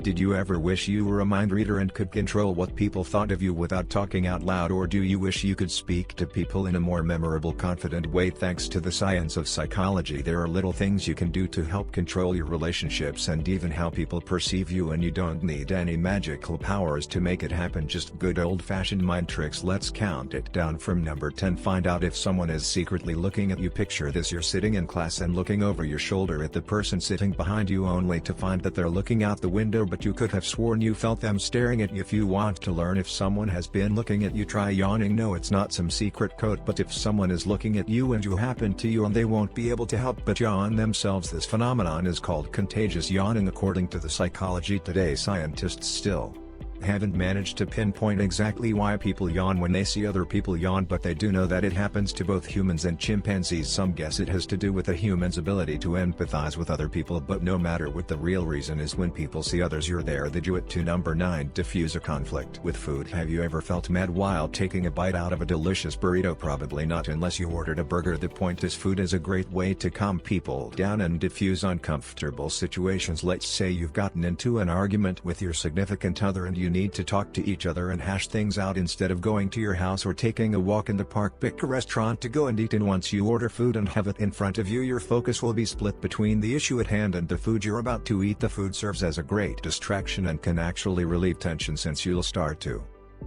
Did you ever wish you were a mind reader and could control what people thought of you without talking out loud, or do you wish you could speak to people in a more memorable, confident way? Thanks to the science of psychology, there are little things you can do to help control your relationships and even how people perceive you, and you don't need any magical powers to make it happen, just good old-fashioned mind tricks. Let's count it down from number 10. Find out if someone is secretly looking at you. Picture this: you're sitting in class and looking over your shoulder at the person sitting behind you, only to find that they're looking out the window, but you could have sworn you felt them staring at you. If you want to learn if someone has been looking at you, try yawning. No, it's not some secret code, but if someone is looking at you and you happen to yawn, they won't be able to help but yawn themselves. This phenomenon is called contagious yawning. According to the Psychology Today, scientists still haven't managed to pinpoint exactly why people yawn when they see other people yawn, but they do know that it happens to both humans and chimpanzees. Some guess it has to do with a human's ability to empathize with other people, but no matter what the real reason is, when people see others, you're there. They do it to. Number 9. Diffuse a conflict with food. Have you ever felt mad while taking a bite out of a delicious burrito? Probably not, unless you ordered a burger. The point is, food is a great way to calm people down and diffuse uncomfortable situations. Let's say you've gotten into an argument with your significant other and you need to talk to each other and hash things out. Instead of going to your house or taking a walk in the park, pick a restaurant to go and eat in. Once you order food and have it in front of you, your focus will be split between the issue at hand and the food you're about to eat. The food serves as a great distraction and can actually relieve tension, since you'll start to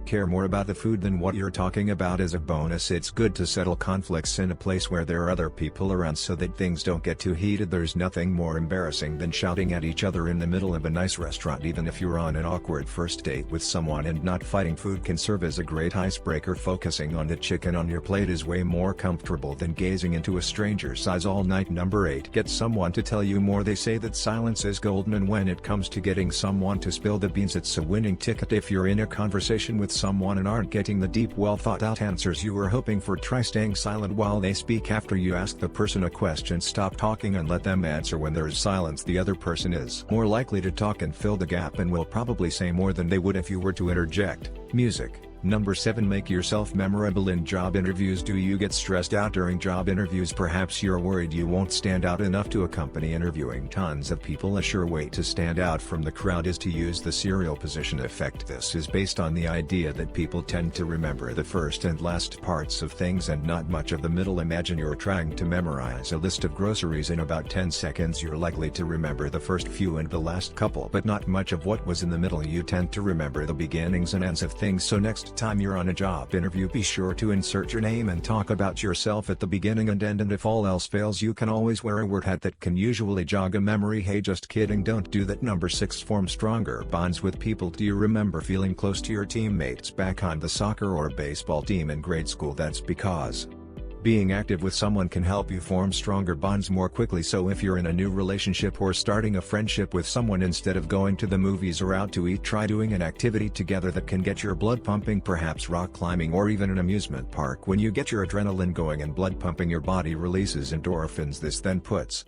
care more about the food than what you're talking about. As a bonus, it's good to settle conflicts in a place where there are other people around so that things don't get too heated. There's nothing more embarrassing than shouting at each other in the middle of a nice restaurant. Even if you're on an awkward first date with someone and not fighting, food can serve as a great icebreaker. Focusing on the chicken on your plate is way more comfortable than gazing into a stranger's eyes all night. Number 8. Get someone to tell you more. They say that silence is golden, and when it comes to getting someone to spill the beans, it's a winning ticket. If you're in a conversation with someone and aren't getting the deep, well thought out answers you were hoping for, try staying silent while they speak. After you ask the person a question, stop talking and let them answer. When there is silence, the other person is more likely to talk and fill the gap, and will probably say more than they would if you were to interject. Music. Number 7. Make yourself memorable in job interviews. Do you get stressed out during job interviews? Perhaps you're worried you won't stand out enough to a company interviewing tons of people. A sure way to stand out from the crowd is to use the serial position effect. This is based on the idea that people tend to remember the first and last parts of things and not much of the middle. Imagine you're trying to memorize a list of groceries. In about 10 seconds, you're likely to remember the first few and the last couple, but not much of what was in the middle. You tend to remember the beginnings and ends of things. So next time you're on a job interview, be sure to insert your name and talk about yourself at the beginning and end, and if all else fails, you can always wear a word hat that can usually jog a memory. Hey, just kidding, don't do that. Number 6. Form stronger bonds with people. Do you remember feeling close to your teammates back on the soccer or baseball team in grade school? That's because being active with someone can help you form stronger bonds more quickly. So if you're in a new relationship or starting a friendship with someone, instead of going to the movies or out to eat, try doing an activity together that can get your blood pumping, perhaps rock climbing or even an amusement park. When you get your adrenaline going and blood pumping, your body releases endorphins. This then puts